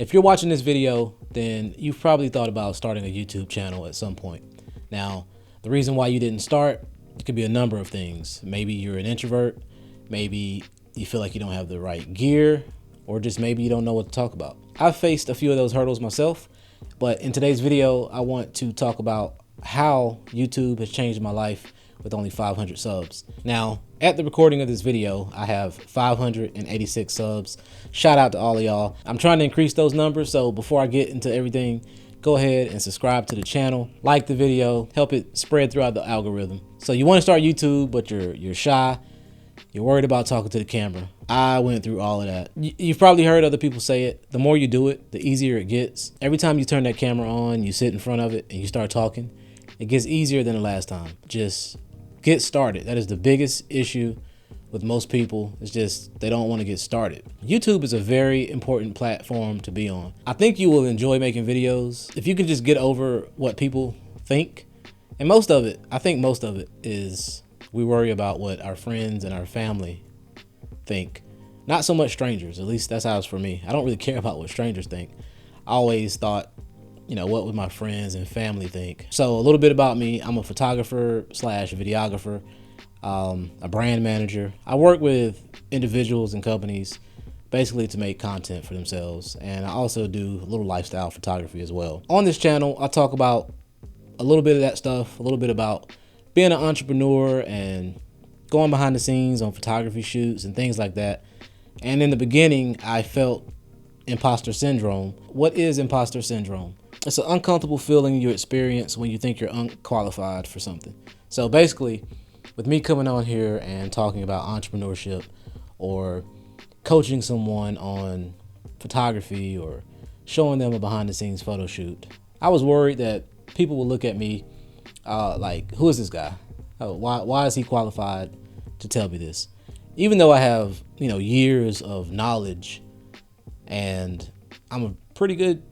If you're watching this video, then you've probably thought about starting a YouTube channel at some point. Now, the reason why you didn't start, it could be a number of things. Maybe you're an introvert, maybe you feel like you don't have the right gear, or just maybe you don't know what to talk about. I've faced a few of those hurdles myself, but in today's video, I want to talk about how YouTube has changed my life with only 500 subs. Now, at the recording of this video, I have 586 subs. Shout out to all of y'all. I'm trying to increase those numbers, so before I get into everything, go ahead and subscribe to the channel, like the video, help it spread throughout the algorithm. So you want to start YouTube, but you're shy, you're worried about talking to the camera. I went through all of that. You've probably heard other people say it. The more you do it, the easier it gets. Every time you turn that camera on, you sit in front of it and you start talking, it gets easier than the last time. Just get started. That is the biggest issue with most people. It's just they don't want to get started. YouTube is a very important platform to be on. I think you will enjoy making videos if you can just get over what people think. And most of it, I think most of it is we worry about what our friends and our family think. Not so much strangers. At least that's how it's for me. I don't really care about what strangers think. I always thought, what would my friends and family think? So a little bit about me. I'm a photographer slash videographer, a brand manager. I work with individuals and companies basically to make content for themselves. And I also do a little lifestyle photography as well. On this channel, I talk about a little bit of that stuff, a little bit about being an entrepreneur and going behind the scenes on photography shoots and things like that. And in the beginning, I felt imposter syndrome. What is imposter syndrome? It's an uncomfortable feeling you experience when you think you're unqualified for something. So basically, with me coming on here and talking about entrepreneurship or coaching someone on photography or showing them a behind the scenes photo shoot, I was worried that people would look at me like, who is this guy? Why is he qualified to tell me this? Even though I have, years of knowledge and I'm a pretty good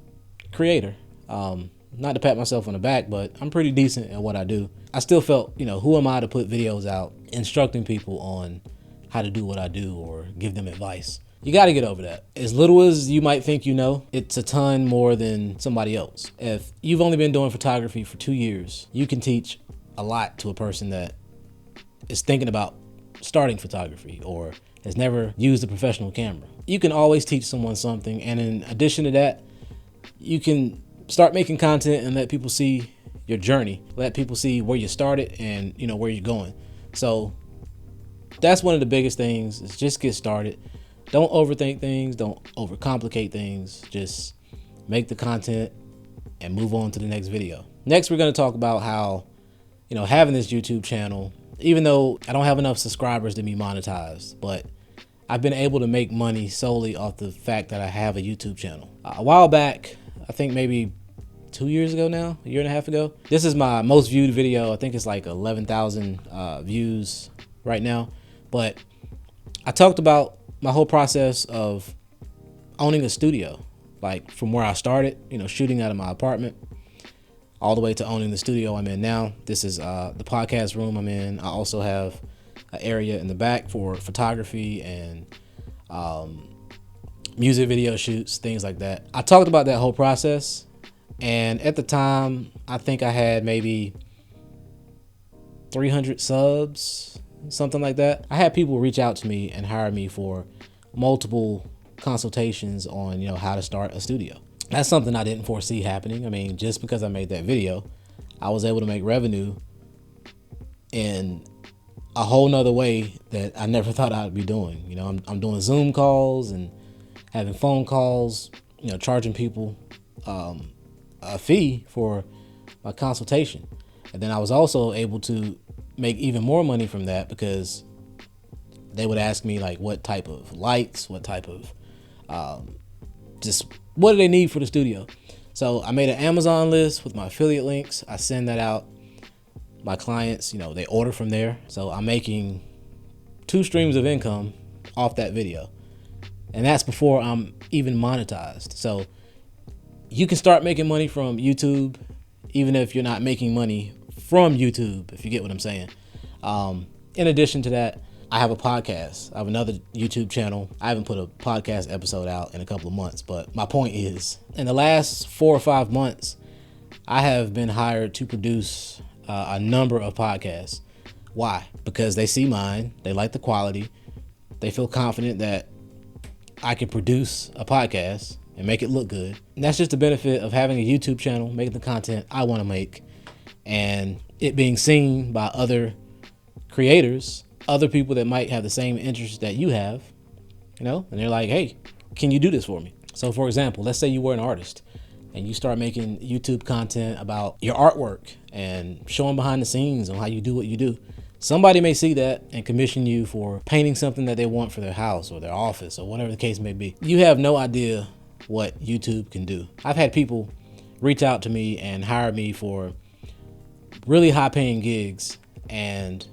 creator. Not to pat myself on the back, but I'm pretty decent at what I do. I still felt, who am I to put videos out instructing people on how to do what I do or give them advice? You got to get over that. As little as you might think it's a ton more than somebody else. If you've only been doing photography for 2 years, you can teach a lot to a person that is thinking about starting photography or has never used a professional camera. You can always teach someone something, and in addition to that, you can start making content and let people see your journey, let people see where you started and where you're going. So that's one of the biggest things, is just get started. Don't overthink things, don't overcomplicate things. Just make the content and move on to the next video. Next, we're going to talk about how, having this YouTube channel, even though I don't have enough subscribers to be monetized, but I've been able to make money solely off the fact that I have a YouTube channel. A while back, I think maybe 2 years ago now, a year and a half ago. This is my most viewed video. I think it's like 11,000 views right now. But I talked about my whole process of owning a studio, like from where I started, shooting out of my apartment, all the way to owning the studio I'm in now. This is the podcast room I'm in. I also have an area in the back for photography and music video shoots, things like that. I talked about that whole process, and at the time, I think I had maybe 300 subs, something like that. I had people reach out to me and hire me for multiple consultations on, how to start a studio. That's something I didn't foresee happening. I mean, just because I made that video, I was able to make revenue in a whole nother way that I never thought I'd be doing. I'm doing Zoom calls and having phone calls, charging people a fee for my consultation. And then I was also able to make even more money from that because they would ask me like what type of lights, what type of, just what do they need for the studio. So I made an Amazon list with my affiliate links. I send that out. My clients, they order from there. So I'm making 2 streams of income off that video. And that's before I'm even monetized. So you can start making money from YouTube, even if you're not making money from YouTube, if you get what I'm saying. In addition to that, I have a podcast. I have another YouTube channel. I haven't put a podcast episode out in a couple of months, but my point is, in the last 4 or 5 months, I have been hired to produce a number of podcasts. Why? Because they see mine, they like the quality, they feel confident that I can produce a podcast and make it look good. And that's just the benefit of having a YouTube channel, making the content I want to make, and it being seen by other creators, other people that might have the same interests that you have, and they're like, hey, can you do this for me? So for example, let's say you were an artist and you start making YouTube content about your artwork and showing behind the scenes on how you do what you do. Somebody may see that and commission you for painting something that they want for their house or their office or whatever the case may be. You have no idea what YouTube can do. I've had people reach out to me and hire me for really high paying gigs, and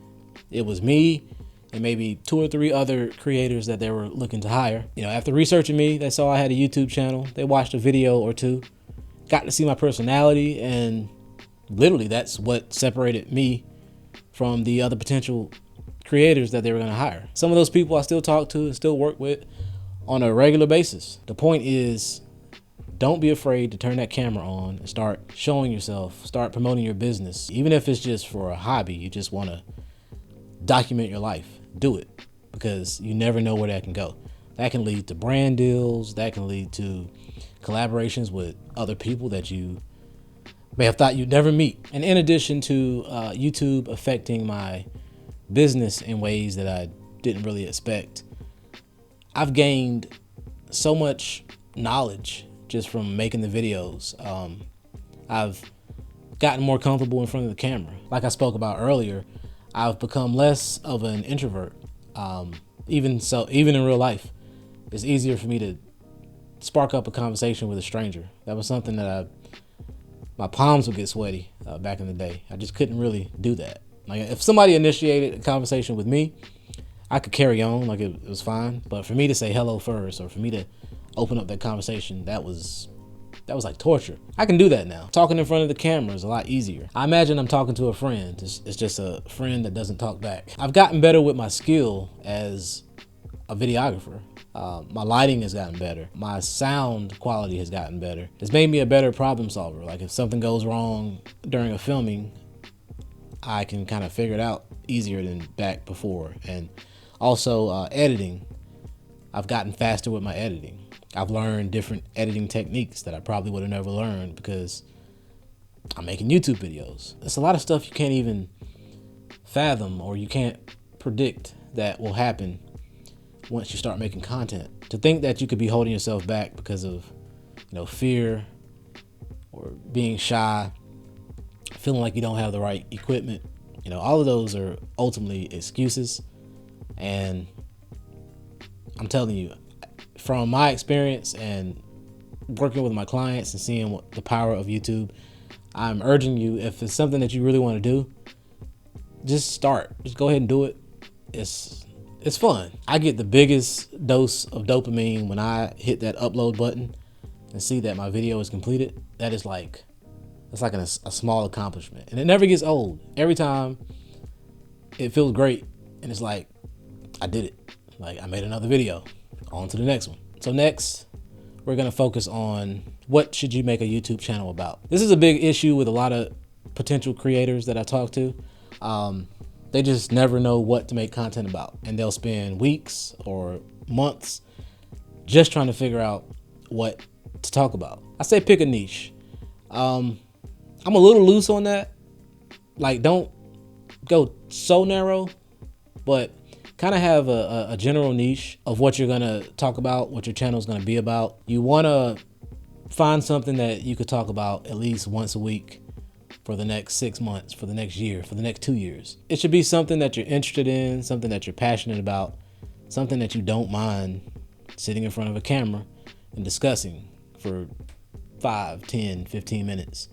it was me and maybe 2 or 3 other creators that they were looking to hire. After researching me, they saw I had a YouTube channel. They watched a video or 2, got to see my personality, and literally that's what separated me from the other potential creators that they were going to hire. Some of those people I still talk to and still work with on a regular basis. The point is, don't be afraid to turn that camera on and start showing yourself, start promoting your business. Even if it's just for a hobby, you just want to document your life, do it, because you never know where that can go. That can lead to brand deals, that can lead to collaborations with other people that you may have thought you'd never meet. And in addition to YouTube affecting my business in ways that I didn't really expect, I've gained so much knowledge just from making the videos. I've gotten more comfortable in front of the camera. Like I spoke about earlier, I've become less of an introvert. Even in real life, it's easier for me to spark up a conversation with a stranger. That was something that my palms would get sweaty back in the day. I just couldn't really do that. Like if somebody initiated a conversation with me, I could carry on, like it was fine. But for me to say hello first, or for me to open up that conversation, that was like torture. I can do that now. Talking in front of the camera is a lot easier. I imagine I'm talking to a friend. It's just a friend that doesn't talk back. I've gotten better with my skill as a videographer. My lighting has gotten better. My sound quality has gotten better. It's made me a better problem solver. Like if something goes wrong during a filming, I can kind of figure it out easier than back before. And also editing. I've gotten faster with my editing. I've learned different editing techniques that I probably would have never learned because I'm making YouTube videos. It's a lot of stuff you can't even fathom or you can't predict that will happen once you start making content. To think that you could be holding yourself back because of, fear or being shy, feeling like you don't have the right equipment, all of those are ultimately excuses. And I'm telling you, from my experience and working with my clients and seeing what the power of YouTube, I'm urging you, if it's something that you really want to do, just start. Just go ahead and do it. It's fun. I get the biggest dose of dopamine when I hit that upload button and see that my video is completed. It's like a small accomplishment, and it never gets old. Every time it feels great, and it's like I did it. Like I made another video. On to the next one. So next, we're going to focus on what should you make a YouTube channel about. This is a big issue with a lot of potential creators that I talk to. They just never know what to make content about, and they'll spend weeks or months just trying to figure out what to talk about. I say pick a niche. I'm a little loose on that. Like, don't go so narrow, but kind of have a general niche of what you're going to talk about, what your channel is going to be about. You want to find something that you could talk about at least once a week for the next 6 months, for the next year, for the next 2 years. It should be something that you're interested in, something that you're passionate about, something that you don't mind sitting in front of a camera and discussing for 5, 10, 15 minutes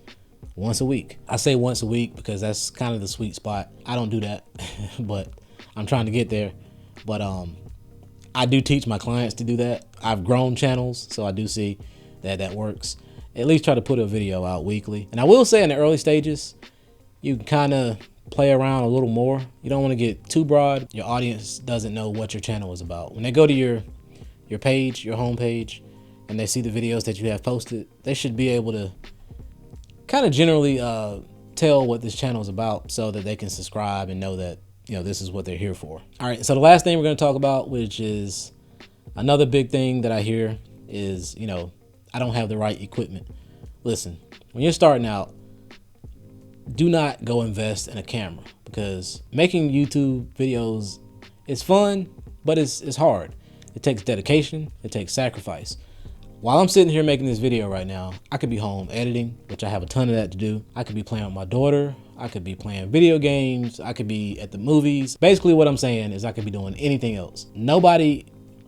once a week. I say once a week because that's kind of the sweet spot. I don't do that, but I'm trying to get there. But I do teach my clients to do that. I've grown channels, so I do see that works. At least try to put a video out weekly. And I will say in the early stages, you can kind of play around a little more. You don't want to get too broad. Your audience doesn't know what your channel is about. When they go to your page, your home page, and they see the videos that you have posted, they should be able to kind of generally tell what this channel is about so that they can subscribe and know that, you know, this is what they're here for. All right, so the last thing we're going to talk about, which is another big thing that I hear, is, you know, I don't have the right equipment. Listen, when you're starting out, do not go invest in a camera, because making YouTube videos is fun, but it's hard. It takes dedication, it takes sacrifice. While I'm sitting here making this video right now, I could be home editing, which I have a ton of that to do. I could be playing with my daughter. I could be playing video games. I could be at the movies. Basically what I'm saying is I could be doing anything else. Nobody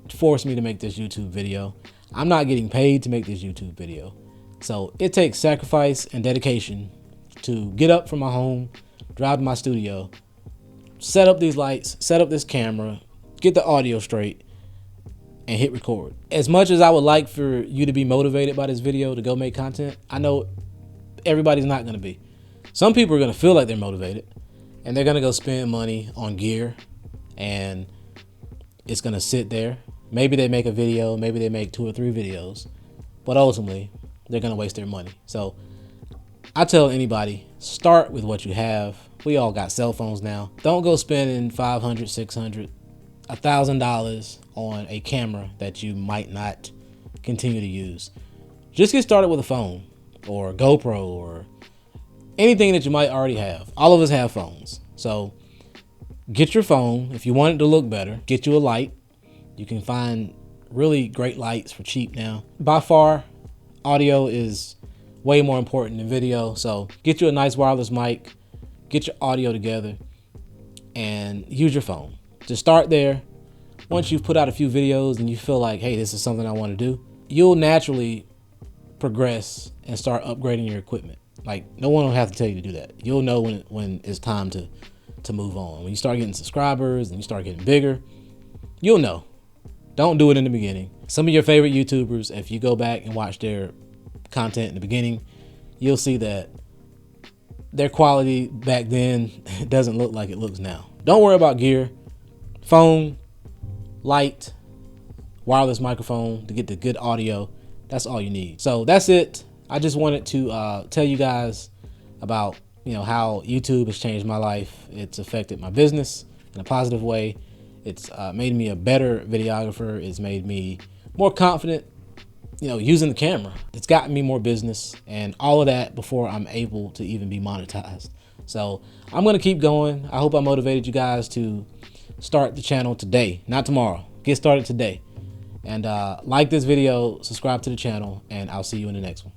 forced me to make this YouTube video. I'm not getting paid to make this YouTube video. So it takes sacrifice and dedication to get up from my home, drive to my studio, set up these lights, set up this camera, get the audio straight, and hit record. As much as I would like for you to be motivated by this video to go make content, I know everybody's not gonna be. Some people are gonna feel like they're motivated and they're gonna go spend money on gear, and it's gonna sit there. Maybe they make a video, maybe they make 2 or 3 videos, but ultimately they're gonna waste their money. So I tell anybody, start with what you have. We all got cell phones now. Don't go spending $500, $600, $1,000 on a camera that you might not continue to use. Just get started with a phone or a GoPro or anything that you might already have. All of us have phones. So get your phone. If you want it to look better, get you a light. You can find really great lights for cheap now. By far, audio is way more important than video. So get you a nice wireless mic, get your audio together, and use your phone. Just start there. Once you've put out a few videos and you feel like, hey, this is something I want to do, you'll naturally progress and start upgrading your equipment. Like, no one will have to tell you to do that. You'll know when it's time to move on. When you start getting subscribers and you start getting bigger, you'll know. Don't do it in the beginning. Some of your favorite YouTubers, if you go back and watch their content in the beginning, you'll see that their quality back then doesn't look like it looks now. Don't worry about gear. Phone, light, wireless microphone to get the good audio. That's all you need. So that's it. I just wanted to tell you guys about, you know, how YouTube has changed my life. It's affected my business in a positive way. It's made me a better videographer. It's made me more confident, you know, using the camera. It's gotten me more business, and all of that before I'm able to even be monetized. So I'm going to keep going. I hope I motivated you guys to start the channel today, not tomorrow. Get started today. And like this video, subscribe to the channel, and I'll see you in the next one.